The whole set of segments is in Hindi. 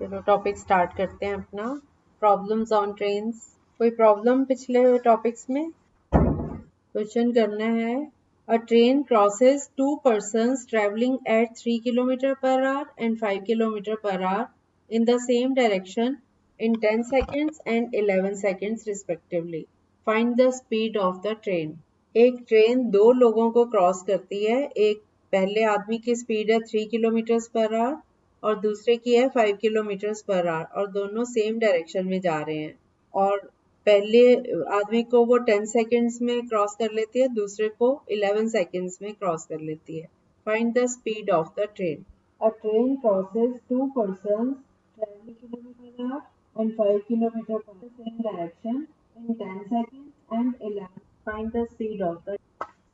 चलो टॉपिक स्टार्ट करते हैं अपना। Problems on trains. कोई प्रॉब्लम पिछले टॉपिक्स में? क्वेश्चन करना है। अ train crosses to persons travelling at 3 kilometre per our and 5 kilometre per our in the same direction in 10 seconds and 11 seconds respectively. Find the speed of the train. एक ट्रेन दो लोगों को क्रॉस करती है। एक पहले आदमी की स्पीड है 3 किलोमीटर पर आवर और दूसरे की है 5 किलोमीटर पर आवर और दोनों सेम डायरेक्शन में जा रहे हैं। और पहले आदमी को वो 10 सेकेंड्स में क्रॉस कर लेती है, दूसरे को 11 सेकेंड्स में क्रॉस कर लेती है। Find the speed of the train. A train crosses to persons traveling kilometer per hour and 5 kilometer per the same direction in 10 seconds and 11. Find the speed of the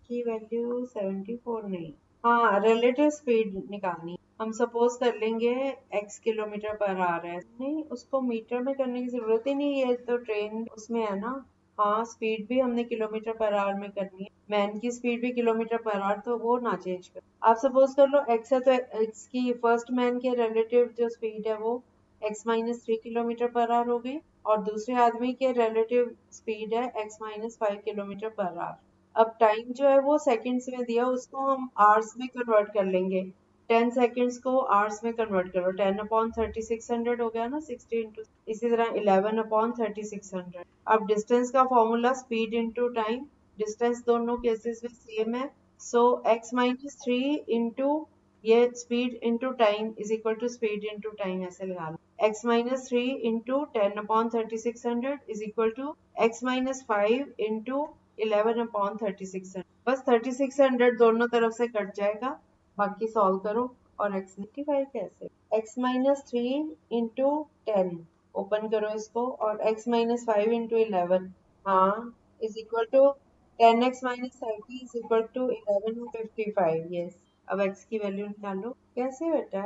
की वैल्यू 74 नहीं। हाँ, रिलेटिव स्पीड निकालनी। हम सपोज कर लेंगे x किलोमीटर पर आ रहा है, नहीं उसको मीटर में करने की जरूरत ही नहीं है, तो ट्रेन उसमें है ना। हाँ, स्पीड भी हमने किलोमीटर पर आवर में करनी है, मैन की स्पीड भी किलोमीटर पर आवर, तो वो ना चेंज कर। आप सपोज कर लो x है तो x की फर्स्ट मैन के रिलेटिव जो स्पीड है वो x minus 3 kilometre per our हो गई और दूसरे आदमी के रिलेटिव स्पीड है x minus 5 kilometre per our. अब टाइम जो है वो सेकंड्स में दिया, उसको हम आवर्स में कन्वर्ट कर लेंगे। 10 सेकंड्स को आवर्स में कन्वर्ट करो, 10 अपॉन 3600 हो गया ना, 60 इंटू। इसी तरह 11 अपॉन 3600। अब डिस्टेंस का formula speed into time, distance दोनों केसेस में सेम है, सो x माइनस 3 इंटू ये speed into time is equal to speed into time, ऐसे लगा लो। x minus 3 into 10 upon 3600 is equal to x minus 5 into 11 upon 3600। बस 3600 दोनों तरफ से कट जाएगा, बाकी सॉल्व करो। और x 95 कैसे? x माइनस 3 इंटू 10 ओपन करो इसको और x माइनस 5 इंटू 11, हाँ, is equal to 10x minus 30 is equal to 1155। Yes, अब x की वैल्यू निकालो। कैसे बेटा?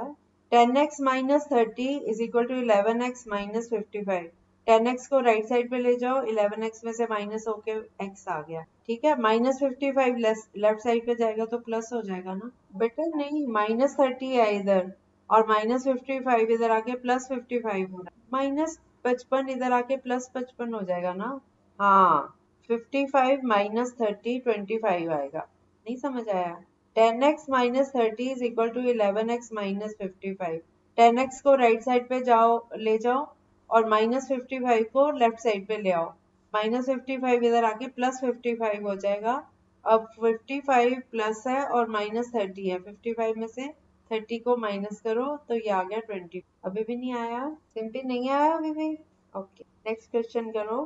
10x minus 30 is equal to 11x minus 55। 10x को राइट साइड पे ले जाओ, 11x में से माइनस होके x आ गया, ठीक है। माइनस 55 लेफ्ट साइड पे जाएगा तो प्लस हो जाएगा ना बेटा। नहीं, माइनस 30 है इधर और माइनस 55 इधर आके प्लस 55 हो रहा है। माइनस 55 इधर आके प्लस 55 हो जाएगा ना। हाँ, 55 माइनस 30 25 आएगा। नहीं समझ आया? 10x minus 30 is equal to 11x minus 55। 10x को राइट साइड पे जाओ, ले जाओ और माइनस 55 को लेफ्ट साइड पे ले आओ। माइनस 55 इधर आके प्लस 55 हो जाएगा। अब 55 प्लस है और माइनस 30 है, 55 में से 30 को माइनस करो तो ये आ गया 20। अभी भी नहीं आया? सिंपल नहीं आया अभी भी? ओके, नेक्स्ट क्वेश्चन करो।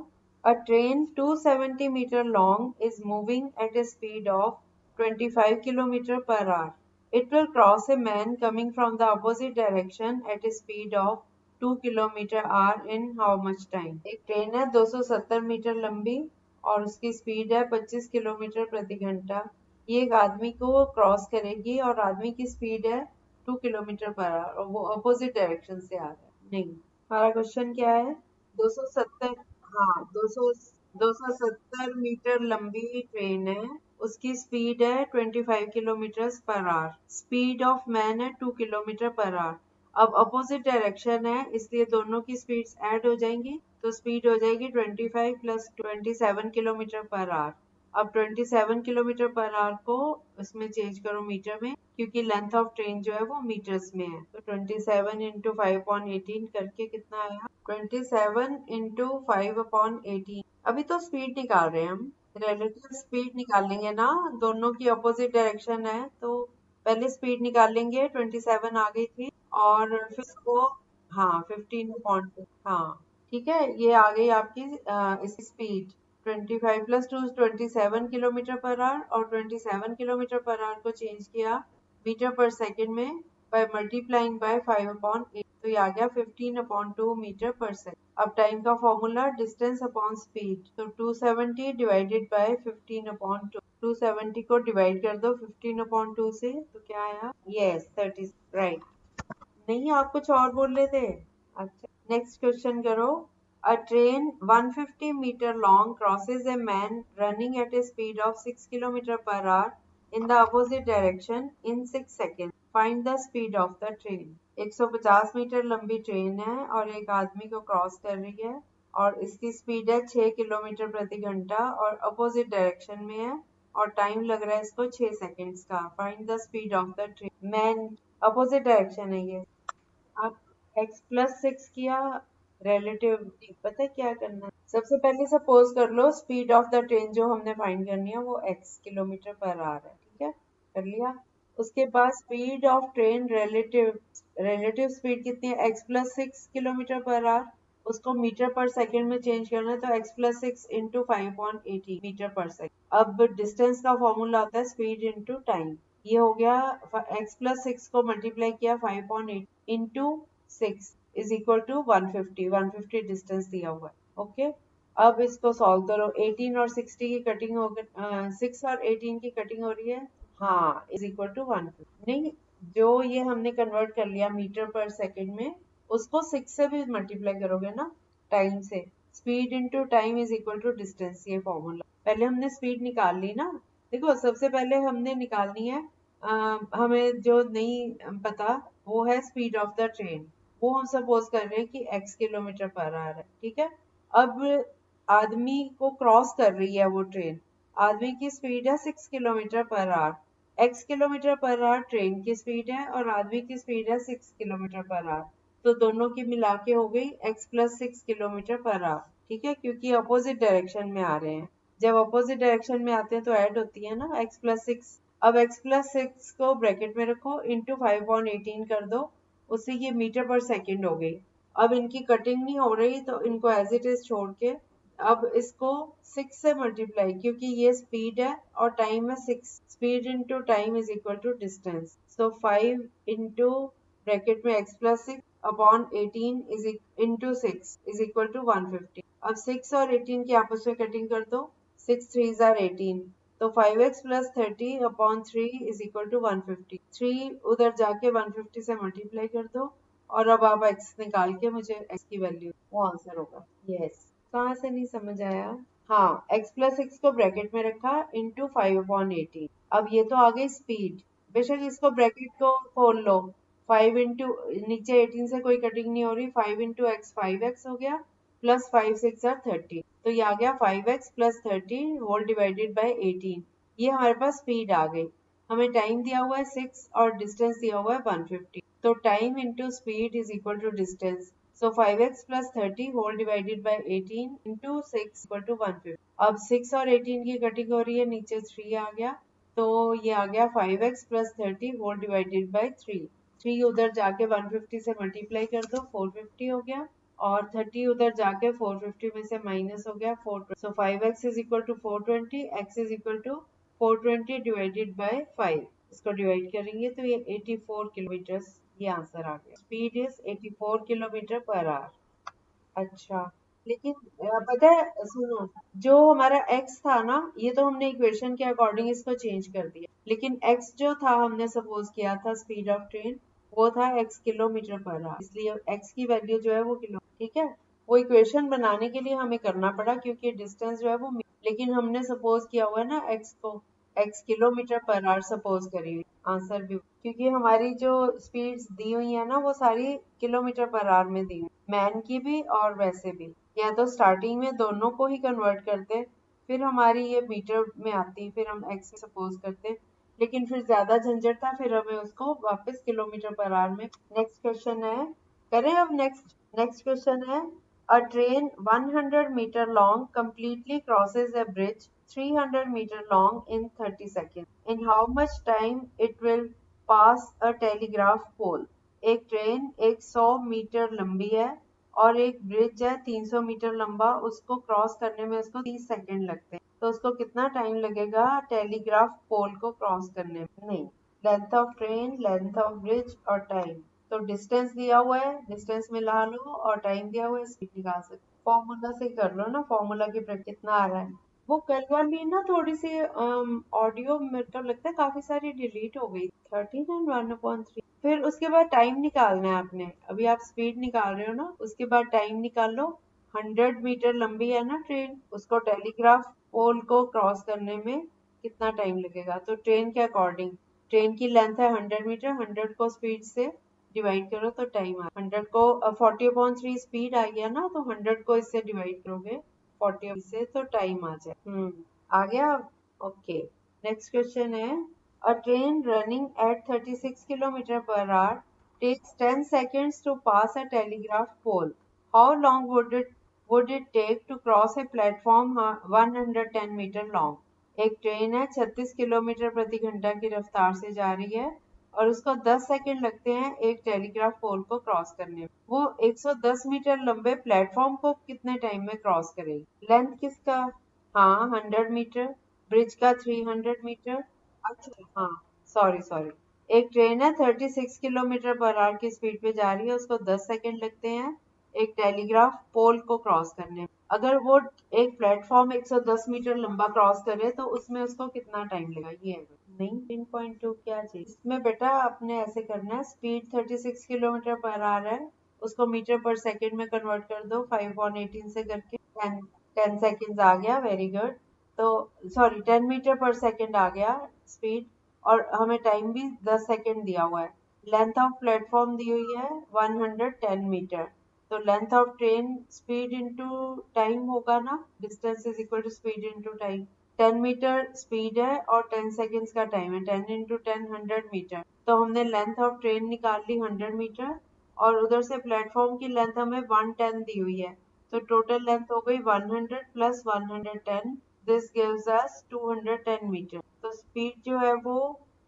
A train 270 metre long is moving at a speed of 25 kilometer per hour. It will cross a man coming from the opposite direction at a speed of 2 kilometre our in how much time? एक ट्रेन है 270 मीटर लंबी और उसकी स्पीड है 25 किलोमीटर प्रति घंटा। ये एक आदमी को क्रॉस करेगी और आदमी की स्पीड है 2 किलोमीटर पर आवर और वो अपोजिट डायरेक्शन से आ रहा है। नहीं, हमारा क्वेश्चन क्या है? 270, हाँ, 270 मीटर लंबी ट्रेन है, उसकी स्पीड है 25 kilometre per our, speed of man है 2 किलोमीटर पर आवर। अब अपोजिट डायरेक्शन है इसलिए दोनों की स्पीड्स ऐड हो जाएंगी, तो स्पीड हो जाएगी 25 प्लस 27 किलोमीटर पर आवर। अब 27 किलोमीटर पर आवर को इसमें चेंज करो मीटर में, क्योंकि लेंथ ऑफ ट्रेन जो है वो मीटर्स में है। तो 27 इंटू 5/18 करके कितना आया? 27 इंटू 5/18। अभी तो स्पीड निकाल रहे हैं हम, रिलेटिव स्पीड निकाल लेंगे ना, दोनों की अपोजिट डायरेक्शन है तो पहले स्पीड निकाल लेंगे। 27 आ गई थी और फिर वो, हाँ, 15 हाँ ठीक है, ये आ गई आपकी इसकी speed. 25 plus 2 27 kilometre per our और 27 किलोमीटर पर आवर को चेंज किया मीटर पर सेकंड में बाय मल्टीप्लाइंग बाय 5/8, तो ये आ गया 15/2 मीटर पर सेकंड। अब टाइम का फॉर्मूला डिस्टेंस अपॉन स्पीड, तो 270 डिवाइडेड बाय 15/2। 270 को डिवाइड कर दो 15/2 से, तो क्या आया? Yes, 30, right. नहीं, आप कुछ और बोल रहे थे। अच्छा, नेक्स्ट क्वेश्चन करो। A train 150 metre long crosses a man running at a speed of 6 kilometre per hour in the opposite direction in 6 seconds. Find the speed of the train. 150 metre लंबी ट्रेन है और एक आदमी को क्रॉस कर रही है और इसकी स्पीड है 6 किलोमीटर प्रति घंटा और अपोजिट डायरेक्शन में है और टाइम लग रहा है इसको 6 सेकंड्स का। Find the speed of the train. Man opposite direction है ये। आप x+6 किया रिलेटिव पता है क्या करना है? सबसे पहले सपोज कर लो स्पीड ऑफ द ट्रेन जो हमने फाइंड करनी है वो x किलोमीटर पर आवर है। ठीक है, कर लिया। उसके बाद speed of train relative speed कितनी है? x+6 kilometre per our. उसको मीटर पर सेकंड में चेंज करना है तो x+6 इंटू 5.80 मीटर पर सेकंड। अब डिस्टेंस का फॉर्मूला होता है स्पीड इंटू टाइम। ये हो गया x+6 को मल्टीप्लाई किया 5.8 into 6 is equal to 150 distance दिया हुआ है। ओके, अब इसको सॉल्व करो। 18 और 60 की कटिंग हो गई, 6 और 18 की कटिंग हो रही है, हाँ, इज इक्वल टू 150। नहीं, जो ये हमने कन्वर्ट कर लिया मीटर पर सेकंड में, उसको 6 से भी मल्टीप्लाई करोगे ना टाइम से। Speed into time is equal to distance, ये फॉर्मूला। पहले हमने स्पीड निकाल ली ना। देखो सबसे पहले हमने निकालनी है, हमें जो नहीं पता वो है स्पीड ऑफ द ट्रेन। वो हम सपोज कर रहे हैं कि x किलोमीटर पर आवर है। ठीक है, अब आदमी को क्रॉस कर रही है वो ट्रेन। आदमी की स्पीड है 6 kilometre per our. x kilometre per our train की स्पीड है और आदमी की स्पीड है 6 किलोमीटर पर आवर। तो दोनों की मिला के हो गई x+6 किलोमीटर पर आवर। ठीक है, क्योंकि अपोजिट डायरेक्शन में आ रहे हैं। जब अपोजिट डायरेक्शन में आते हैं तो ऐड होती है ना x+6। अब x+6 को ब्रैकेट में रखो, इंटू 5.18 कर दो, उससे ये मीटर पर सेकंड हो गई। अब इनकी कटिंग नहीं हो रही तो इनको एज इट इज छोड़ के अब इसको 6 से मल्टीप्लाई, क्योंकि ये स्पीड है और टाइम है 6। Speed into time is equal to distance. So 5 into bracket में x+6 upon 18 is into 6 is equal to 150। अब 6 और 18 की आपस में कटिंग कर दो, 6 3 आर 18, तो 5x plus 30 upon 3 is equal to 150। 3 उधर जाके 150 से मल्टीप्लाई कर दो और अब आप x निकाल के मुझे x की वैल्यू, वो आंसर होगा। यस, कहाँ से नहीं समझ आया? हाँ, x+6 को ब्रैकेट में रखा इंटू 5/18। अब ये तो आ गई स्पीड, बेशक इसको ब्रैकेट को खोल लो। 5 इंटू नीचे 18 से कोई कटिंग नहीं हो रही, 5 इंटू एक्स 5x हो गया, प्लस 5 6 आर 30, तो ये आ गया 5x plus 30 whole divided by 18। ये हमारे पास स्पीड आ गई। हमें टाइम दिया हुआ है 6 और डिस्टेंस दिया हुआ है 150, तो time into speed is equal to distance. So 5x plus 30 whole divided by 18 into 6 equal to 150। अब 6 और 18 की कटिंग हो रही है, नीचे 3 आ गया, तो ये आ गया 5x plus 30 whole divided by 3। 3 उधर जाके 150 से मल्टीप्लाई कर दो, 450 हो गया, और 30 उधर जाके 450 में से माइनस हो गया 420। So 5x is equal to 420, x is equal to 420 divided by 5। इसको डिवाइड करेंगे तो ये 84 किलोमीटर, ये आंसर आ गया। Speed is 84 kilometre per our. अच्छा, लेकिन पता है, सुनो, जो हमारा x था ना, ये तो हमने इक्वेशन के अकॉर्डिंग इसको चेंज कर दिया, लेकिन x जो था हमने सपोज किया था स्पीड ऑफ ट्रेन, वो था x किलोमीटर पर आवर, इसलिए x की वैल्यू जो है वो किलो। ठीक है, वो इक्वेशन बनाने के लिए हमें करना पड़ा क्योंकि डिस्टेंस जो है वो, लेकिन हमने सपोज किया हुआ है ना x को, x kilometre per our suppose करी हुई, आंसर भी, क्योंकि हमारी जो स्पीड्स दी हुई है ना वो सारी किलोमीटर पर आवर में दी हुई, मैन की भी और वैसे भी। या तो स्टार्टिंग में दोनों को ही कन्वर्ट करते, फिर हमारी ये मीटर में आती, फिर हम एक्स सपोज करते, लेकिन फिर ज्यादा झंझट था, फिर हमें उसको वापस किलोमीटर पर आवर में। नेक्स्ट क्वेश्चन है, करें अब नेक्स्ट क्वेश्चन है, a train 100 meter long completely crosses a bridge 300 meter long in 30 seconds. In how much time it will pass a telegraph pole? एक ट्रेन 100 मीटर लंबी है और एक ब्रिज है 300 मीटर लंबा, उसको क्रॉस करने में उसको 30 सेकंड लगते हैं, तो उसको कितना टाइम लगेगा टेलीग्राफ पोल को क्रॉस करने में? नहीं, length of train, length of bridge और टाइम। तो डिस्टेंस दिया हुआ है, डिस्टेंस मिला लो, और टाइम दिया हुआ है, स्पीड निकाल सकते, फॉर्मूला से कर लो ना, फॉर्मूला के प्रति कितना आ रहा है। वो कल वाली ना थोड़ी सी ऑडियो मेरे को लगता है काफी सारी डिलीट हो गई, 13 एंड 1/3। फिर उसके बाद टाइम निकालना है आपने, अभी आप स्पीड निकाल रहे हो ना, उसके बाद टाइम निकाल लो। 100 मीटर लंबी है ना ट्रेन, उसको टेलीग्राफ पोल को क्रॉस करने में कितना टाइम लगेगा? तो ट्रेन के अकॉर्डिंग, ट्रेन की लेंथ है 100 मीटर, 100 को स्पीड से डिवाइड करो तो टाइम आ 100 को 40/3 स्पीड आ गया ना, तो 100 को इससे डिवाइड करोगे 40 से तो टाइम आ जाए। आ गया। ओके, नेक्स्ट क्वेश्चन है अ train running at 36 kilometre per our takes 10 seconds to pass a telegraph pole. How long would it take to cross a platform 110 meter long? एक ट्रेन है 36 किलोमीटर प्रति घंटा की रफ्तार से जा रही है और उसको 10 सेकंड लगते हैं एक टेलीग्राफ पोल को क्रॉस करने में। वो 110 मीटर लंबे प्लेटफॉर्म को कितने टाइम में क्रॉस करेगी? लेंथ किसका? हाँ 100 मीटर। ब्रिज का 300 मीटर। अच्छा हाँ, सॉरी। एक ट्रेन है 36 किलोमीटर पर आवर की स्पीड पे जा रही है, उसको 10 सेकंड लगते हैं एक टेलीग्राफ पोल को क्रॉस करने में। अगर वो एक प्लेटफॉर्म 110 मीटर लंबा क्रॉस करे तो उसमें उसको कितना टाइम लगेगा? ये है नहीं 3.2 क्या चीज इसमें बेटा आपने ऐसे करना है। स्पीड 36 किलोमीटर पर आवर है, उसको मीटर पर सेकंड में कन्वर्ट कर दो 5/18 से करके 10 सेकंड्स आ गया। Very good. तो सॉरी 10 मीटर पर सेकंड आ गया स्पीड, और हमें टाइम भी 10 सेकंड दिया हुआ है। लेंथ ऑफ प्लेटफॉर्म दी हुई है 110 मीटर, तो length of train speed into time होगा ना, distance is equal to speed into time. 10 metre speed है और 10 सेकंड्स का टाइम है, 10 इंटू 10 100 मीटर। तो हमने लेंथ ऑफ ट्रेन निकाल ली 100 मीटर और उधर से प्लेटफॉर्म की लेंथ हमें 110 दी हुई है, तो टोटल लेंथ हो गई 100 plus 110, this gives us 210 metre. तो स्पीड जो है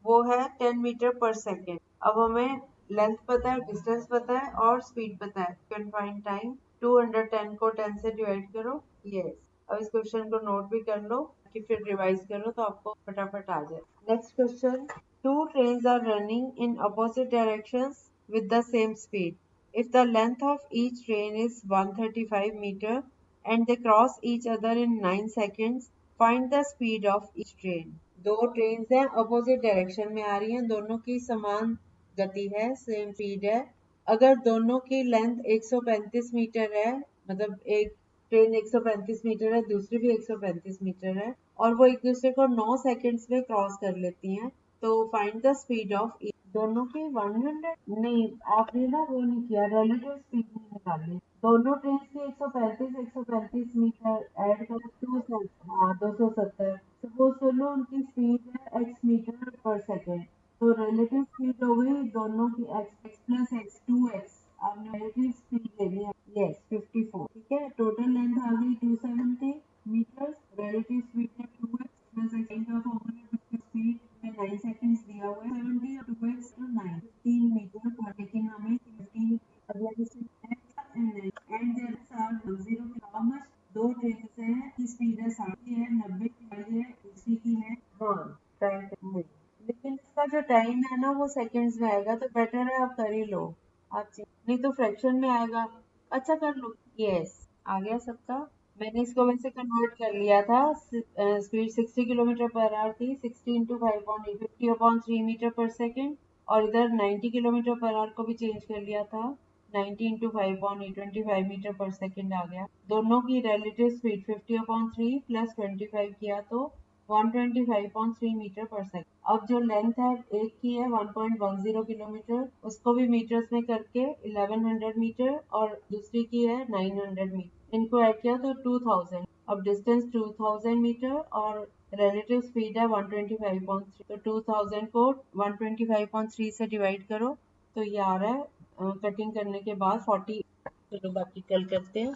वो है 10 मीटर पर सेकेंड। अब हमें लेंथ पता है, डिस्टेंस पता है और स्पीड पता है। Can find time. 210 को 10 से डिवाइड करो। यस, अब इस क्वेश्चन को नोट भी कर लो कि फिर रिवाइज करो तो आपको फटाफट आ जाए। Next question, two trains are running in opposite directions with the same speed. If the length of each train is 135 meter and they cross each other in 9 seconds, find the speed of each train. दो ट्रेन्स हैं, अपोजिट डायरेक्शन में आ रही हैं, दोनों की समान गति है, सेम स्पीड है। अगर दोनों की लेंथ 135 मीटर है, मतलब एक ट्रेन 135 मीटर है, दूसरी भी 135 मीटर है और वो एक दूसरे को 9 सेकंड्स में क्रॉस कर लेती हैं, तो फाइंड द स्पीड ऑफ दोनों की 100 नहीं, आपने ना वो नहीं किया, रिलेटिव स्पीड नहीं निकाली। दोनों ट्रेन की 135 मीटर ऐड करो, हाँ 270। सपोज कर लो उनकी स्पीड है x मीटर पर सेकेंड, तो रिलेटिव स्पीड हो गई दोनों की x प्लस x 2x। आपने रिलेटिव स्पीड लेनी है, यस 54। ठीक है, टोटल लेंथ आ गई 270 मीटर, रिलेटिव स्पीड है 2x प्लस x का फॉर्मूला स्पीड में 9 सेकंड्स दिया हुआ है, 70 और 2x तो 9 15 मीटर पर, लेकिन हमें 15 अगला क्वेश्चन है and there are 10 how much. दो ट्रेन हैं की स्पीड है 60 है, 90 की है, दूसरी की है हाँ राइट नहीं, लेकिन इसका जो टाइम है ना वो सेकंड्स में आएगा, तो बेटर है आप कर ही लो आप, नहीं तो फ्रैक्शन में आएगा। अच्छा कर लो। यस, आ गया सबका। मैंने इसको वैसे कन्वर्ट कर लिया था, स्पीड 60 किलोमीटर पर आवर थी, 60 इंटू 5/8 50/3 मीटर पर सेकेंड, और इधर 90 किलोमीटर पर आवर को भी चेंज कर लिया था, 90 इंटू 5/8 25 मीटर पर सेकेंड आ गया। दोनों की रिलेटिव स्पीड 50/3 प्लस 25 किया तो 125.3 मीटर पर सेकेंड। अब जो लेंथ है एक की है 1.10 किलोमीटर, उसको भी मीटर्स में करके 1100 मीटर, और दूसरी की है 900 मीटर, इनको ऐड किया तो 2000। अब डिस्टेंस 2000 मीटर और रिलेटिव स्पीड है 125.3, तो 2000 को 125.3 से डिवाइड करो तो ये आ रहा है कटिंग करने के बाद 40। चलो बाकी कल करते हैं।